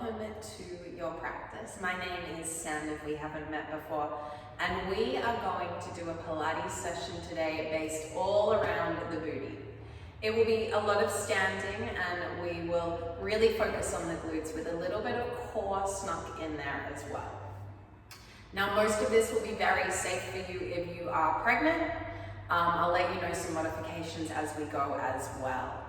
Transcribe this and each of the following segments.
welcome to your practice. My name is Sam, if we haven't met before, and we are going to do a Pilates session today based all around the booty. It will be a lot of standing, and we will really focus on the glutes with a little bit of core snuck in there as well. Now, most of this will be very safe for you if you are pregnant. I'll let you know some modifications as we go as well.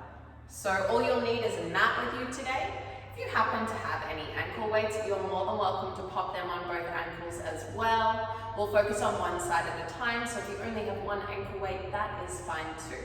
So all you'll need is a mat with you today. If you happen to have any ankle weights, you're more than welcome to pop them on both ankles as well. We'll focus on one side at a time, so if you only have one ankle weight, that is fine too.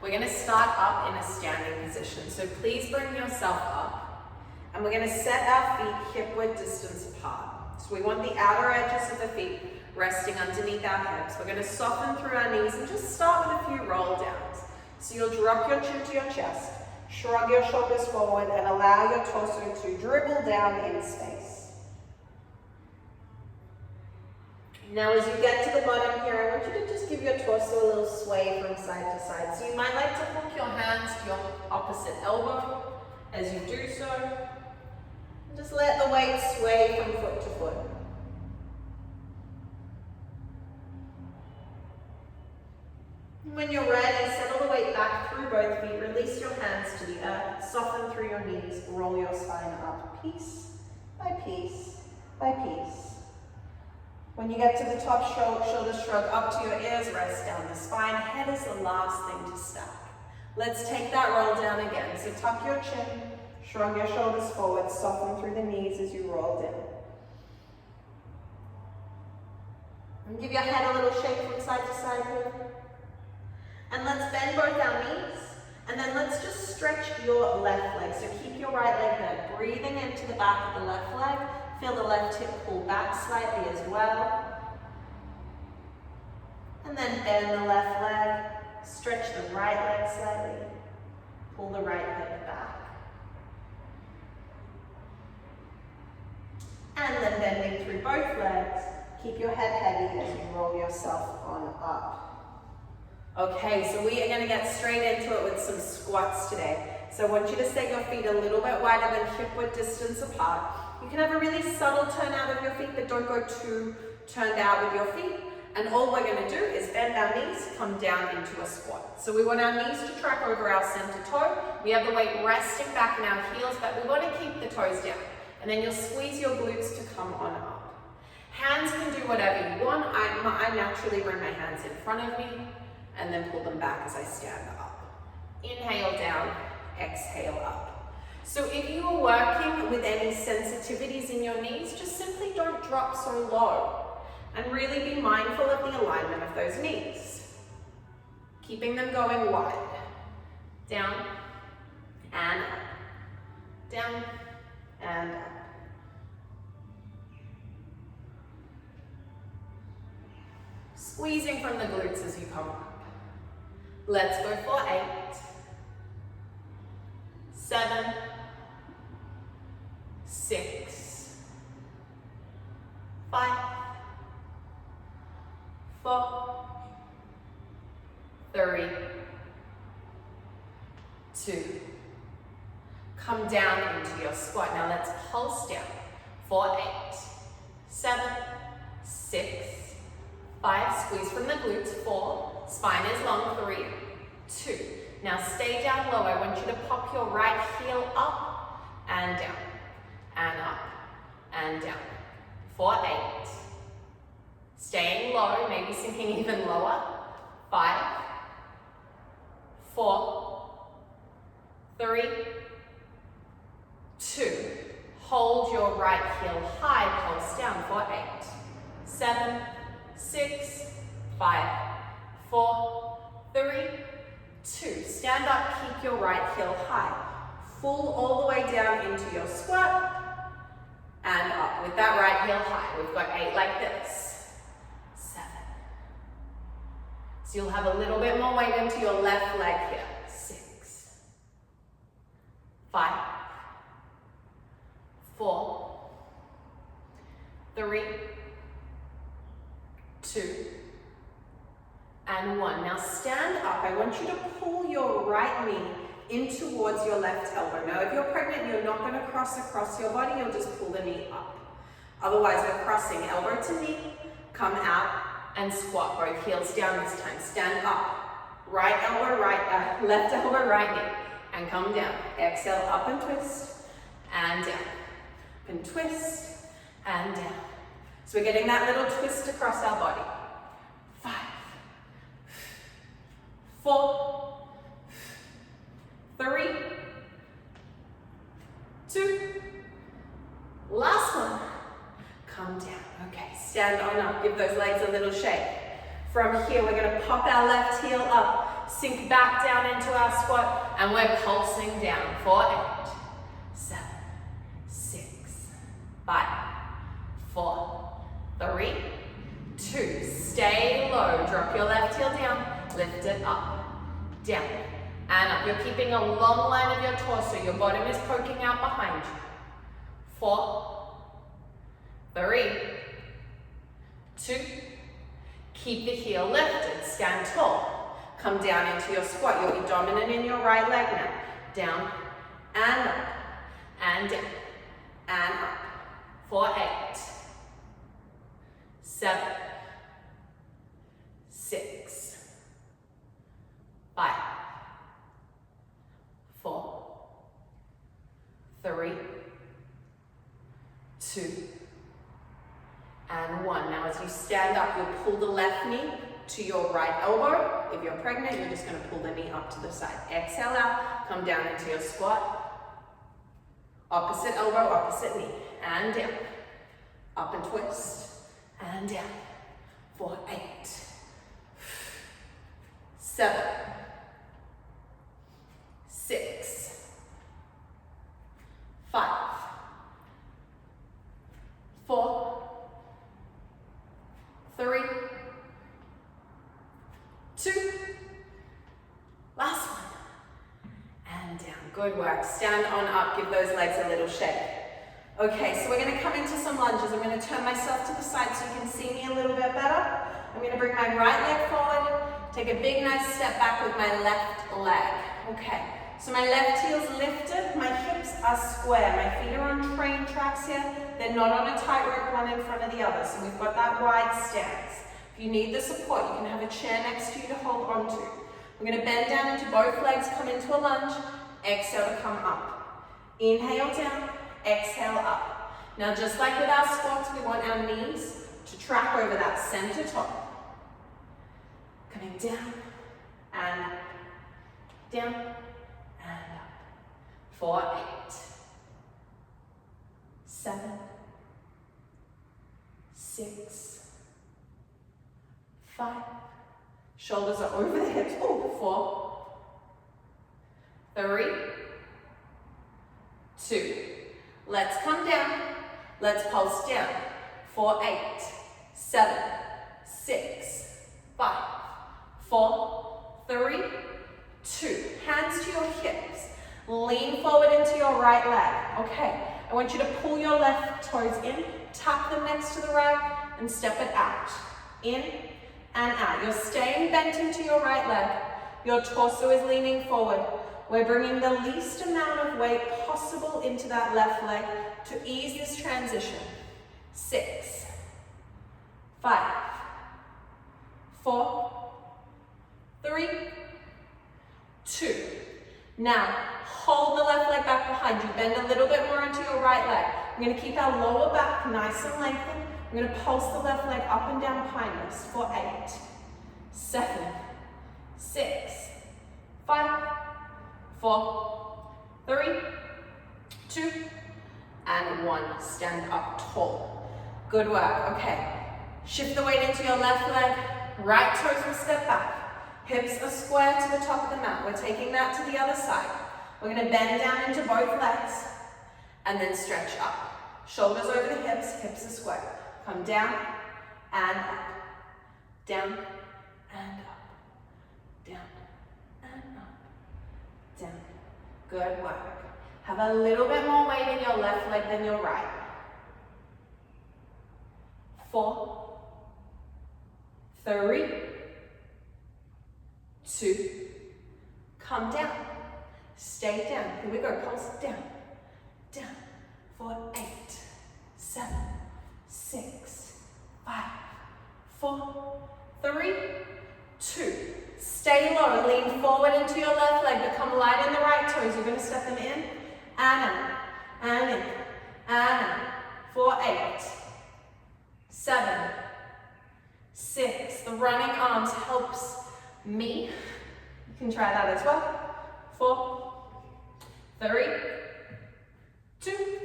We're going to start up in a standing position, so please bring yourself up. And we're going to set our feet hip-width distance apart. So we want the outer edges of the feet resting underneath our hips. We're going to soften through our knees and just start with a few roll downs. So you'll drop your chin to your chest, shrug your shoulders forward, and allow your torso to dribble down in space. Now as you get to the bottom here, I want you to just give your torso a little sway from side to side. So you might like to hook your hands to your opposite elbow as you do so. Just let the weight sway from foot to foot. When you're ready, settle the weight back through both feet, release your hands to the earth, soften through your knees, roll your spine up piece by piece by piece. When you get to the top, shoulders shrug up to your ears, rest down the spine. Head is the last thing to stack. Let's take that roll down again. So tuck your chin, shrug your shoulders forward, soften through the knees as you roll down. And give your head a little shake from side to side here. And let's bend both our knees, and then let's just stretch your left leg. So keep your right leg bent, breathing into the back of the left leg. Feel the left hip pull back slightly as well. And then bend the left leg, stretch the right leg slightly, pull the right hip back. And then bending through both legs, keep your head heavy as you roll yourself on up. Okay, so we are going to get straight into it with some squats today. So I want you to set your feet a little bit wider than hip-width distance apart. You can have a really subtle turn out of your feet, but don't go too turned out with your feet. And all we're going to do is bend our knees, come down into a squat. So we want our knees to track over our center toe. We have the weight resting back in our heels, but we want to keep the toes down. And then you'll squeeze your glutes to come on up. Hands can do whatever you want. I naturally bring my hands in front of me, and then pull them back as I stand up. Inhale down, exhale up. So if you are working with any sensitivities in your knees, just simply don't drop so low. And really be mindful of the alignment of those knees. Keeping them going wide. Down, and up. Down, and up. Squeezing from the glutes as you come up. Let's go for 8, 7, 6, 5, 4, 3, 2. Come down into your squat. Now let's pulse down for 8, 7, 6, 5, squeeze from the glutes, 4, spine is long, 3, 2. Now stay down low. I want you to pop your right heel up and down, and up, and down, for 8. Staying low, maybe sinking even lower, 5, 4, 3, 2. Hold your right heel high, pulse down for 8, 7, 6, 5, 4, 3, 2. Stand up, keep your right heel high. Full all the way down into your squat and up with that right heel high. We've got 8 like this. 7. So you'll have a little bit more weight into your left leg here. 6, 5, 4, 3, 2, and 1. Now stand up. I want you to pull your right knee in towards your left elbow. Now, if you're pregnant, you're not going to cross across your body, you'll just pull the knee up. Otherwise, we're crossing elbow to knee, come out and squat, both heels down this time. Stand up, right elbow, left elbow, right knee, and come down. Exhale, up and twist, and down. Up and twist, and down. So we're getting that little twist across our body. 5, 4, 3, 2, last one. Come down. Okay, stand on up. Give those legs a little shake. From here, we're going to pop our left heel up, sink back down into our squat, and we're pulsing down for 8, 7, 6, 5, 4, 3, 2. Stay low. Drop your left heel down. Lift it up, down, and up. You're keeping a long line of your torso. Your bottom is poking out behind you. 4, 3, 2, keep the heel lifted, stand tall, come down into your squat. You'll be dominant in your right leg now. Down, and up, and down, and up, for 8, 7, 6, 5, 4, 3, 2, and 1. Now as you stand up, you'll pull the left knee to your right elbow. If you're pregnant, you're just going to pull the knee up to the side. Exhale out, come down into your squat. Opposite elbow, opposite knee, and down. Up and twist, and down. For 8, 7, 6, 5, 4, 3, 2, last one, and down. Good work. Stand on up, give those legs a little shake. Okay, so we're going to come into some lunges. I'm going to turn myself to the side so you can see me a little bit better. I'm going to bring my right leg forward, take a big nice step back with my left leg. Okay, so my left heel's lifted, my hips are square, my feet are on train tracks here. They're not on a tightrope, one in front of the other, so we've got that wide stance. If you need the support, you can have a chair next to you to hold on to. We're going to bend down into both legs, come into a lunge, exhale to come up. Inhale down, exhale up. Now just like with our squats, we want our knees to track over that center top. Coming down, and up, down, and up. For 8, 7, 6, 5, shoulders are over the hips. 4, 3, 2. Let's come down. Let's pulse down. For 8, 7, 6, 5, 4, 3, 2. Hands to your hips. Lean forward into your right leg. Okay, I want you to pull your left toes in, tap them next to the right, and step it out. In and out. You're staying bent into your right leg. Your torso is leaning forward. We're bringing the least amount of weight possible into that left leg to ease this transition. 6, 5, 4, 3, 2. Now, hold the left leg back behind you. Bend a little bit more into your right leg. We're going to keep our lower back nice and lengthened. We're going to pulse the left leg up and down behind us for 8, 7, 6, 5, 4, 3, 2, and 1. Stand up tall. Good work. Okay. Shift the weight into your left leg. Right toes will step back. Hips are square to the top of the mat. We're taking that to the other side. We're going to bend down into both legs and then stretch up. Shoulders over the hips, hips are square. Come down and up. Down and up. Down and up. Down. Good work. Have a little bit more weight in your left leg than your right. 4, 3, 2, come down. Stay down. Here we go. Pulse down, down. For 8, 7, 6, 5, 4, 3, 2. Stay low. Lean forward into your left leg. Become light in the right toes. You're going to step them in and out, and in, and out. For 8, 7, 6. The running arms helps me. You can try that as well. 4, 3, 2.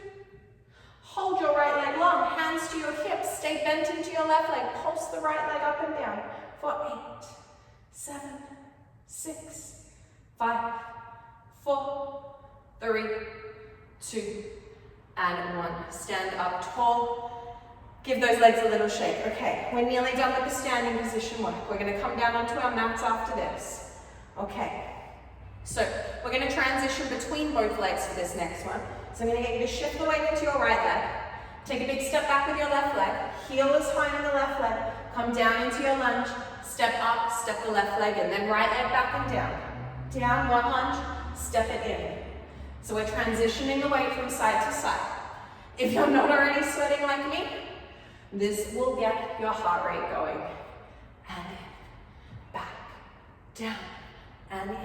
Hold your right leg long, hands to your hips. Stay bent into your left leg. Pulse the right leg up and down. For 8, 7, 6, 5, 4, 3, 2, and 1. Stand up tall. Give those legs a little shake. Okay, we're nearly done with the standing position work. We're going to come down onto our mats after this. Okay, so we're going to transition between both legs for this next one. So I'm going to get you to shift the weight into your right leg. Take a big step back with your left leg. Heel is high in the left leg. Come down into your lunge. Step up, step the left leg in. Then right leg back and down. Down, one lunge, step it in. So we're transitioning the weight from side to side. If you're not already sweating like me, this will get your heart rate going. And in, back, down, and in.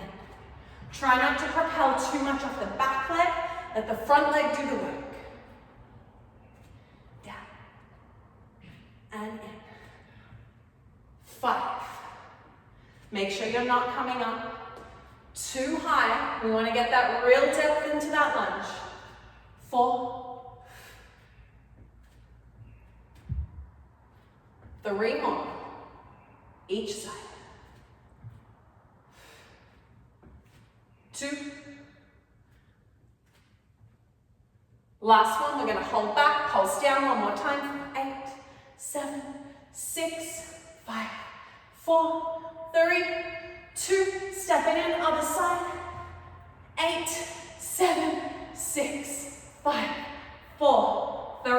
Try not to propel too much off the back leg. Let the front leg do the work. Down, and in. 5. Make sure you're not coming up too high. We want to get that real depth into that lunge. 4, 3 more, each side. 2. Last one, we're going to hold back, pulse down one more time. 8, 7, 6, 5, 4, 3, 2. Step it in, other side. 8, 7, 6, 5, 4, 3,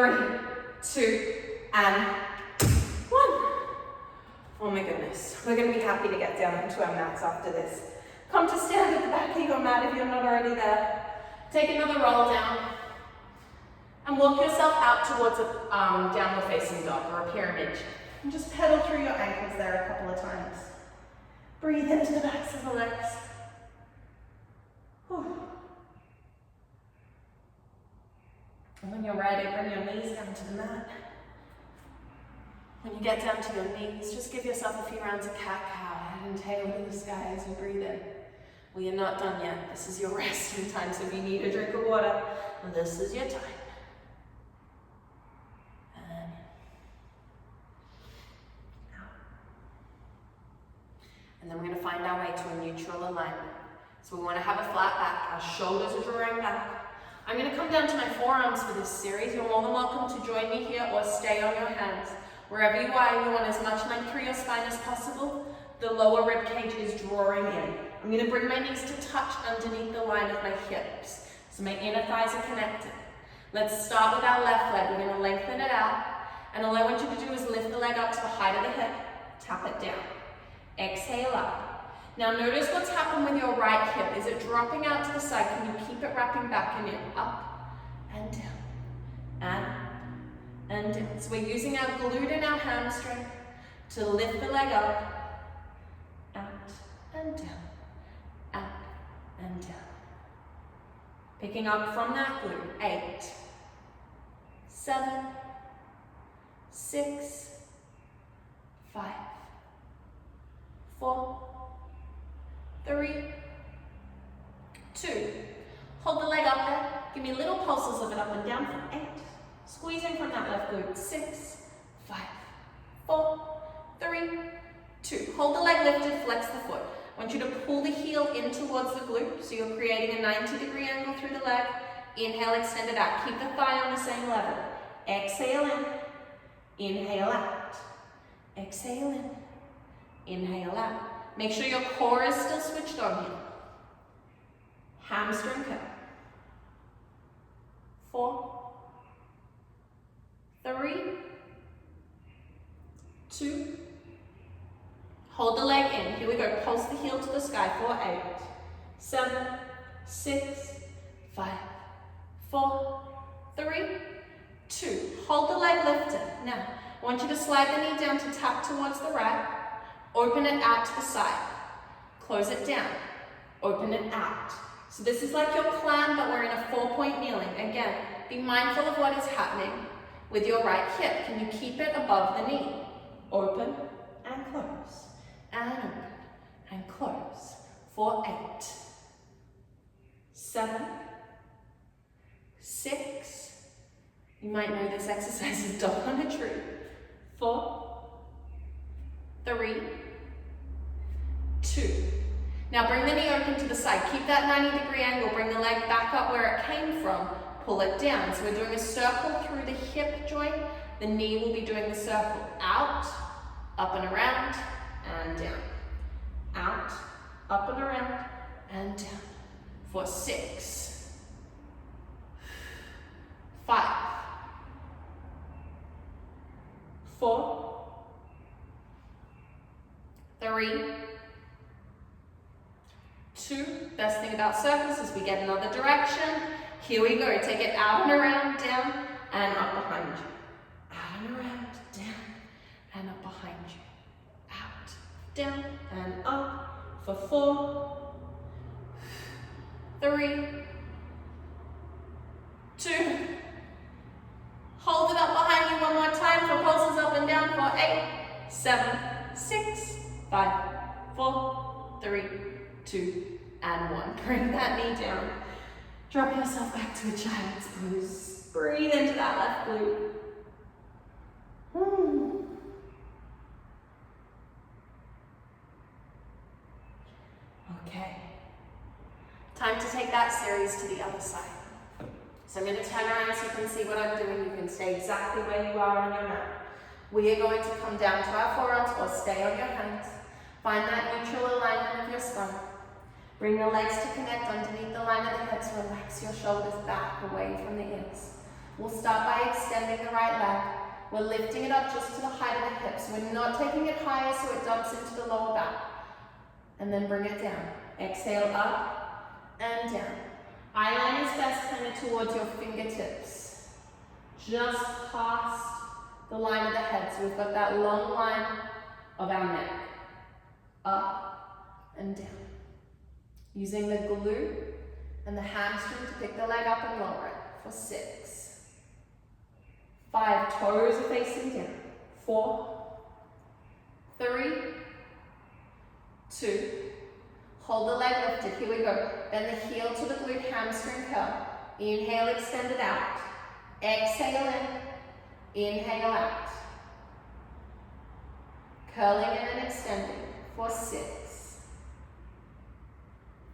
2, and 1. Oh my goodness. We're going to be happy to get down into our mats after this. Come to stand at the back of your mat if you're not already there. Take another roll down. And walk yourself out towards a downward facing dog or a pyramid. And just pedal through your ankles there a couple of times. Breathe into the backs of the legs. Whew. And when you're ready, bring your knees down to the mat. When you get down to your knees, just give yourself a few rounds of cat-cow, head and tail to the sky as you breathe in. We are not done yet. This is your resting time, so if you need a drink of water, this is your time. And out. And then we're going to find our way to a neutral alignment. So we want to have a flat back. Our shoulders are drawing back. I'm going to come down to my forearms for this series. You're more than welcome to join me here or stay on your hands. Wherever you are, you want as much length through your spine as possible. The lower rib cage is drawing in. I'm going to bring my knees to touch underneath the line of my hips. So my inner thighs are connected. Let's start with our left leg. We're going to lengthen it out. And all I want you to do is lift the leg up to the height of the hip. Tap it down. Exhale up. Now notice what's happened with your right hip. Is it dropping out to the side? Can you keep it wrapping back and in? Up and down. And down. So we're using our glute and our hamstring to lift the leg up, out and down, out and down. Picking up from that glute. 8, 7, 6, 5, 4, 3, 2. Hold the leg up there. Give me little pulses of it up and down for 8. Squeezing from that left glute. 6, 5, 4, 3, 2. Hold the leg lifted, flex the foot. I want you to pull the heel in towards the glute, so you're creating a 90-degree angle through the leg. Inhale, extend it out. Keep the thigh on the same level. Exhale in. Inhale out. Exhale in. Inhale out. Make sure your core is still switched on here. Hamstring curl. 4, 3, 2. Hold the leg in. Here we go. Pulse the heel to the sky. 4, 8, 7, 6, 5, 4, 3, 2. Hold the leg lifted. Now, I want you to slide the knee down to tap towards the right. Open it out to the side. Close it down. Open it out. So this is like your climb, but we're in a 4-point kneeling. Again, be mindful of what is happening with your right hip. Can you keep it above the knee? Open and close. And open and close. For 8, 7, 6. You might know this exercise is dog on a tree. 4, 3, 2. Now bring the knee open to the side. Keep that 90-degree angle. Bring the leg back up where it came from. Pull it down. So we're doing a circle through the hip joint. The knee will be doing the circle out, up and around, and down. Out, up and around, and down. For 6, 5, 4, 3, 2. Best thing about circles is we get another direction. Here we go. Take it out and around, down, and up behind you. Out and around, down, and up behind you. Out, down, and up. For 4, 3, 2. Hold it up behind you one more time for pulses up and down for 8, 7, 6, 5, 4, 3, 2, and 1. Bring that knee down. Drop yourself back to a child's pose. Breathe into that left glute. Okay. Time to take that series to the other side. So I'm going to turn around so you can see what I'm doing. You can stay exactly where you are on your mat. We are going to come down to our forearms or stay on your hands. Find that neutral alignment of your spine. Bring the legs to connect underneath the line of the hips. Relax your shoulders back away from the ears. We'll start by extending the right leg. We're lifting it up just to the height of the hips. We're not taking it higher so it dumps into the lower back. And then bring it down. Exhale up and down. Eye line is best kind of towards your fingertips. Just past the line of the head. So we've got that long line of our neck. Up and down. Using the glute and the hamstring to pick the leg up and lower it. For 6. 5, toes are facing down. 4, 3, 2. Hold the leg lifted. Here we go. Bend the heel to the glute, hamstring curl. Inhale, extend it out. Exhale in. Inhale out. Curling in and extending. For 6,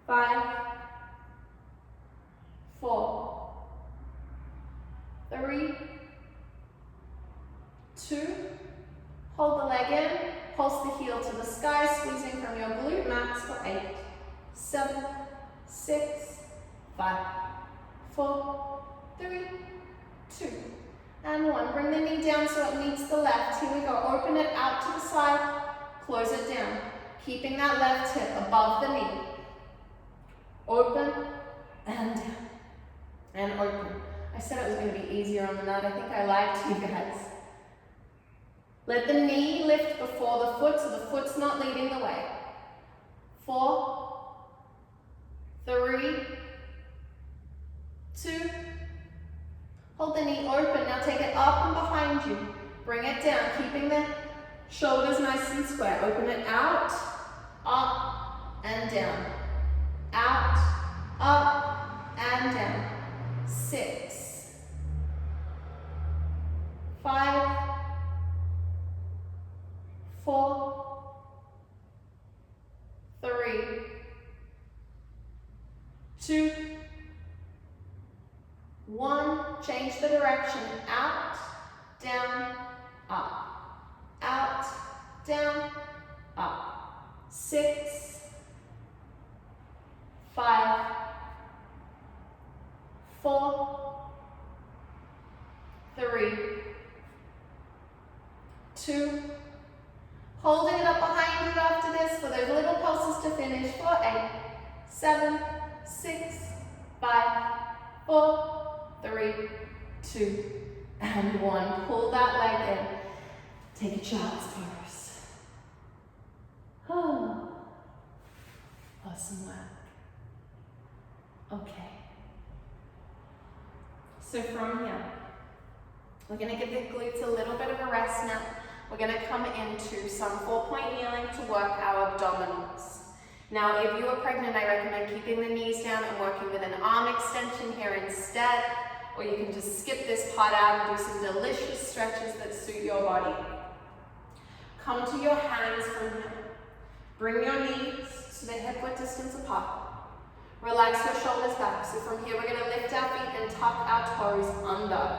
5, 4, 3, 2. Hold the leg in. Pulse the heel to the sky, squeezing from your glute max for 8, 7, 6, 5, 4, 3, 2, and 1. Bring the knee down so it meets the left. Here we go. Open it out to the side. Close it down. Keeping that left hip above the knee. Open and down. And open. I said it was going to be easier on the mat. I think I lied to you guys. Let the knee lift before the foot so the foot's not leading the way. 4, 3, 2. Hold the knee open. Now take it up and behind you. Bring it down, keeping the shoulders nice and square. Open it out, up, and down. Out, up, and down. 6, 5, 4, 3, 2, 1. Change the direction. Out, down, up. Out, down, up. 6, 5, 4, 3, 2. Holding it up behind you after this for those little pulses to finish for 8, 7, 6, 5, 4, 3, 2, and 1. Pull that leg in. Take a child's pose. Oh. Awesome work. Okay. So from here, we're going to give the glutes a little bit of a rest now. We're going to come into some 4-point kneeling to work our abdominals. Now, if you are pregnant, I recommend keeping the knees down and working with an arm extension here instead, or you can just skip this part out and do some delicious stretches that suit your body. Come to your hands from here. Bring your knees to the hip-width distance apart. Relax your shoulders back. So from here, we're going to lift our feet and tuck our toes under.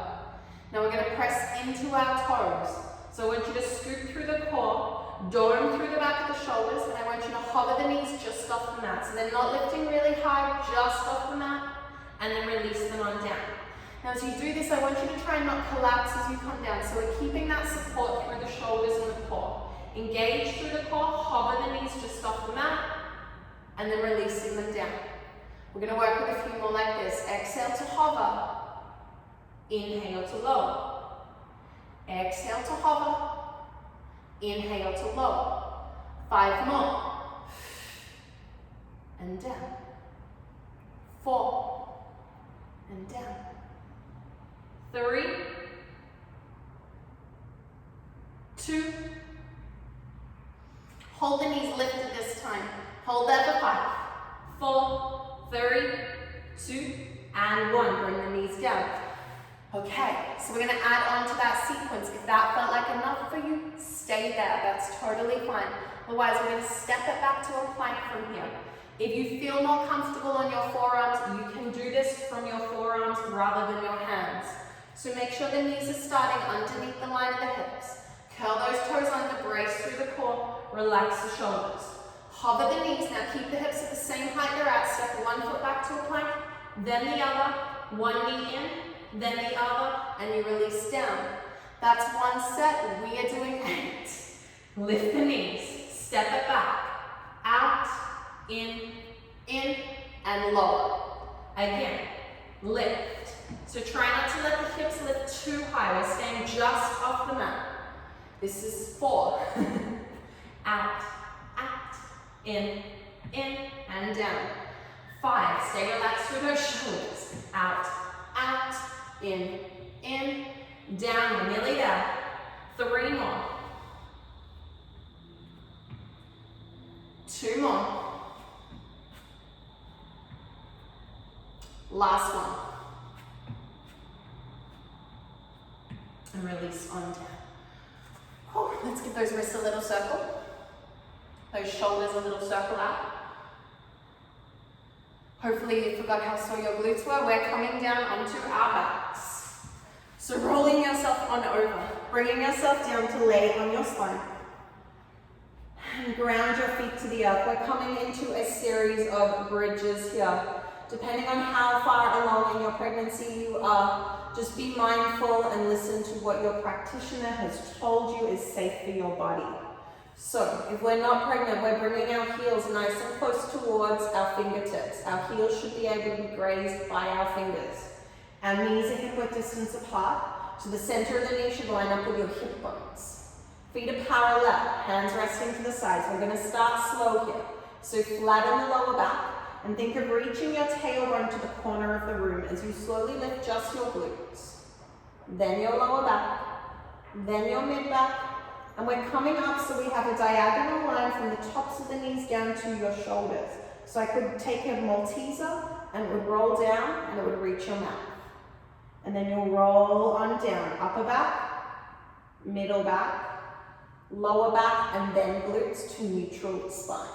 Now we're going to press into our toes. So I want you to scoop through the core, dome through the back of the shoulders, and I want you to hover the knees just off the mat. So they're not lifting really high, just off the mat, and then release them on down. Now as you do this, I want you to try and not collapse as you come down. So we're keeping that support through the shoulders and the core. Engage through the core, hover the knees just off the mat, and then releasing them down. We're going to work with a few more like this. Exhale to hover. Inhale to lower. Exhale to hover. Inhale to lower. 5 more. And down. 4. And down. 3. 2. Hold the knees lifted this time. Hold that for 5. 4. 3, 2, and 1. Bring the knees down. Okay, so we're going to add on to that sequence. If that felt like enough for you, stay there. That's totally fine. Otherwise, we're going to step it back to a plank from here. If you feel more comfortable on your forearms, you can do this from your forearms rather than your hands. So make sure the knees are starting underneath the line of the hips. Curl those toes under, brace through the core, relax the shoulders. Hover the knees, now keep the hips at the same height they're at. Step one foot back to a plank, then the other, one knee in, then the other, and you release down. That's one set, we are doing 8. Lift the knees, step it back, out, in, and lower. Again, lift. So try not to let the hips lift too high, we're staying just off the mat. This is 4. Out. In, and down. 5, stay relaxed through those shoulders. Out, in, down, we're nearly there. 3 more. 2 more. Last one. And release on down. Whew, let's give those wrists a little circle. Those shoulders a little circle out. Hopefully you forgot how sore your glutes were. We're coming down onto our backs. So rolling yourself on over, bringing yourself down to lay on your spine. And ground your feet to the earth. We're coming into a series of bridges here. Depending on how far along in your pregnancy you are, just be mindful and listen to what your practitioner has told you is safe for your body. So, if we're not pregnant, we're bringing our heels nice and close towards our fingertips. Our heels should be able to be grazed by our fingers. Our knees are hip-width distance apart, so the center of the knee should line up with your hip bones. Feet are parallel, hands resting to the sides. We're going to start slow here. So flatten the lower back, and think of reaching your tailbone to the corner of the room as you slowly lift just your glutes. Then your lower back, then your mid-back, and we're coming up so we have a diagonal line from the tops of the knees down to your shoulders. So I could take a Malteser and it would roll down and it would reach your mouth. And then you'll roll on down, upper back, middle back, lower back, and then glutes to neutral spine.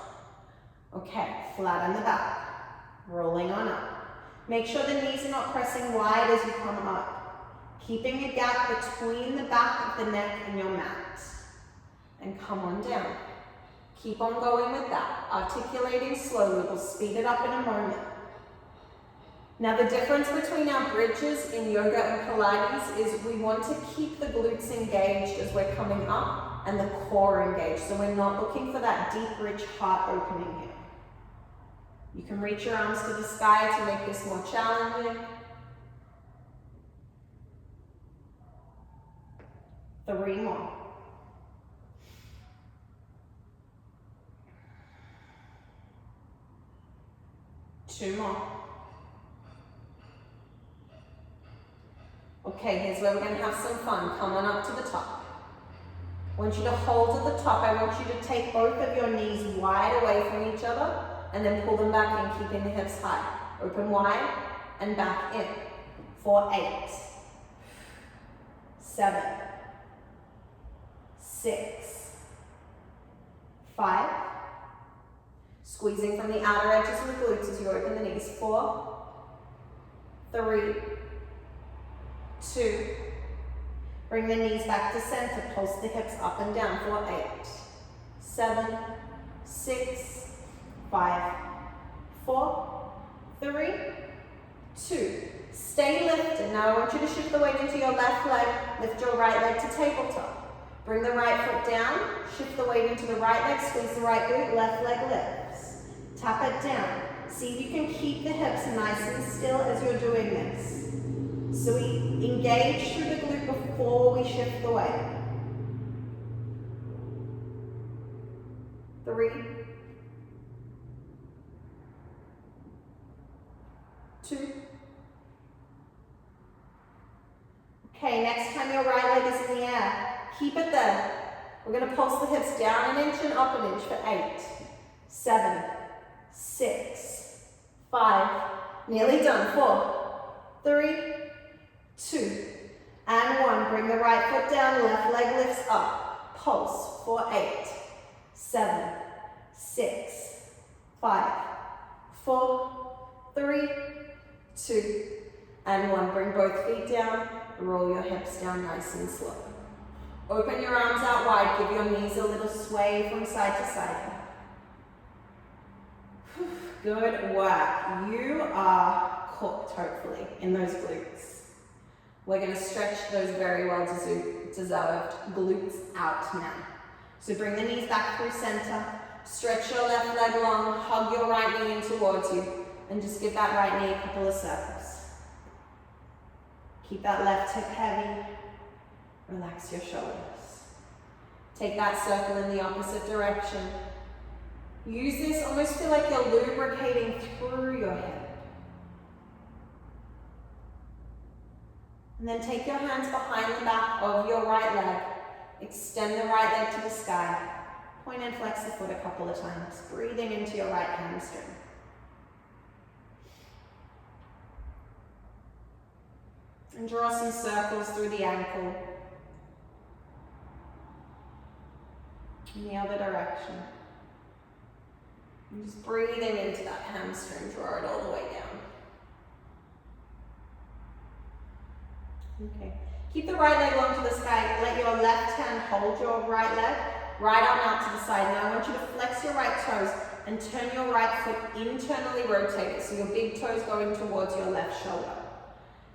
Okay, flatten the back, rolling on up. Make sure the knees are not pressing wide as you come up. Keeping a gap between the back of the neck and your mat. And come on down. Keep on going with that. Articulating slowly. We'll speed it up in a moment. Now the difference between our bridges in yoga and Pilates is we want to keep the glutes engaged as we're coming up and the core engaged. So we're not looking for that deep, rich heart opening here. You can reach your arms to the sky to make this more challenging. 3 more. 2 more. Okay, here's where we're going to have some fun. Come on up to the top. I want you to hold at the top. I want you to take both of your knees wide away from each other and then pull them back in, keeping the hips high. Open wide and back in. For 8, 7, 6, 5. Squeezing from the outer edges of the glutes as you open the knees. 4, 3, 2. Bring the knees back to center. Pulse the hips up and down. 4, 8, 7, 6, 5, 4, 3, 2. Stay lifted. Now I want you to shift the weight into your left leg. Lift your right leg to tabletop. Bring the right foot down. Shift the weight into the right leg. Squeeze the right glute. Left leg lifts. Tap it down. See if you can keep the hips nice and still as you're doing this. So we engage through the glute before we shift the weight. 3, 2. Okay, next time your right leg is in the air, keep it there. We're going to pulse the hips down an inch and up an inch for 8, 7, 6, 5, nearly done. 4, 3, 2, and 1. Bring the right foot down, left leg lifts up. Pulse for 8, 7, 6, 5, 4, 3, 2, and 1. Bring both feet down. Roll your hips down nice and slow. Open your arms out wide. Give your knees a little sway from side to side. Good work. You are cooked, hopefully, in those glutes. We're going to stretch those very well deserved glutes out now. So bring the knees back through center. Stretch your left leg long. Hug your right knee in towards you. And just give that right knee a couple of circles. Keep that left hip heavy. Relax your shoulders. Take that circle in the opposite direction. Use this, almost feel like you're lubricating through your hip. And then take your hands behind the back of your right leg. Extend the right leg to the sky. Point and flex the foot a couple of times. Breathing into your right hamstring. And draw some circles through the ankle. In the other direction. And just breathing into that hamstring. Draw it all the way down. Okay. Keep the right leg long to the sky. Let your left hand hold your right leg. Right arm out to the side. Now I want you to flex your right toes and turn your right foot internally rotated. So your big toes going towards your left shoulder.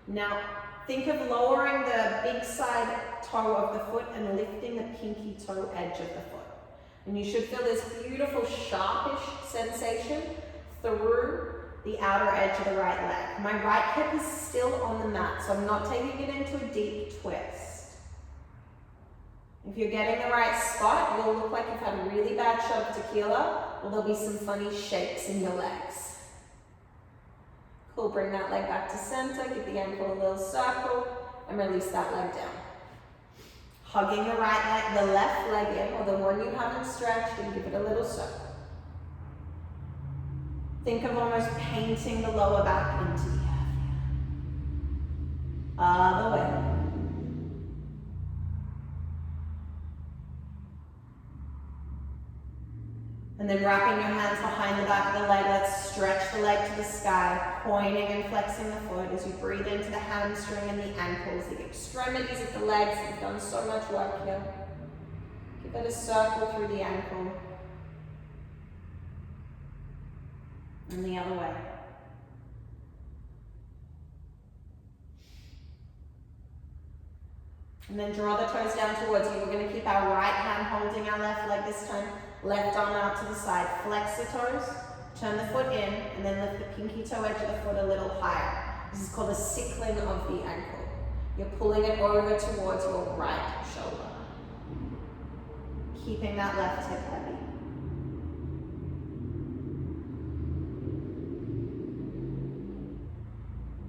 Now, think of lowering the big side toe of the foot and lifting the pinky toe edge of the foot. And you should feel this beautiful sharpish sensation through the outer edge of the right leg. My right hip is still on the mat, so I'm not taking it into a deep twist. If you're getting the right spot, you'll look like you've had a really bad shot of tequila, or there'll be some funny shakes in your legs. Cool, bring that leg back to center, give the ankle a little circle, and release that leg down. Hugging the right leg, the left leg in, or the one you haven't stretched, and give it a little circle. Think of almost painting the lower back into the earth. Other way. And then wrapping your hands behind the back of the leg, let's stretch the leg to the sky, pointing and flexing the foot as you breathe into the hamstring and the ankles, the extremities of the legs. You've done so much work here. Give it a circle through the ankle. And the other way. And then draw the toes down towards you. We're going to keep our right hand holding our left leg this time. Left arm out to the side. Flex the toes. Turn the foot in and then lift the pinky toe edge of the foot a little higher. This is called a sickling of the ankle. You're pulling it over towards your right shoulder. Keeping that left hip heavy.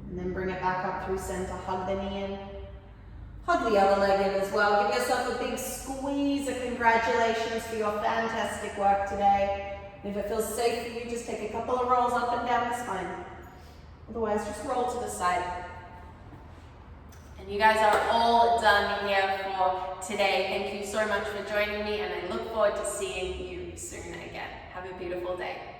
And then bring it back up through center. Hug the knee in. Hug the other leg in as well. Give yourself a big squeeze. Congratulations for your fantastic work today. And if it feels safe for you, just take a couple of rolls up and down the spine. Otherwise, just roll to the side. And you guys are all done here for today. Thank you so much for joining me, and I look forward to seeing you soon again. Have a beautiful day.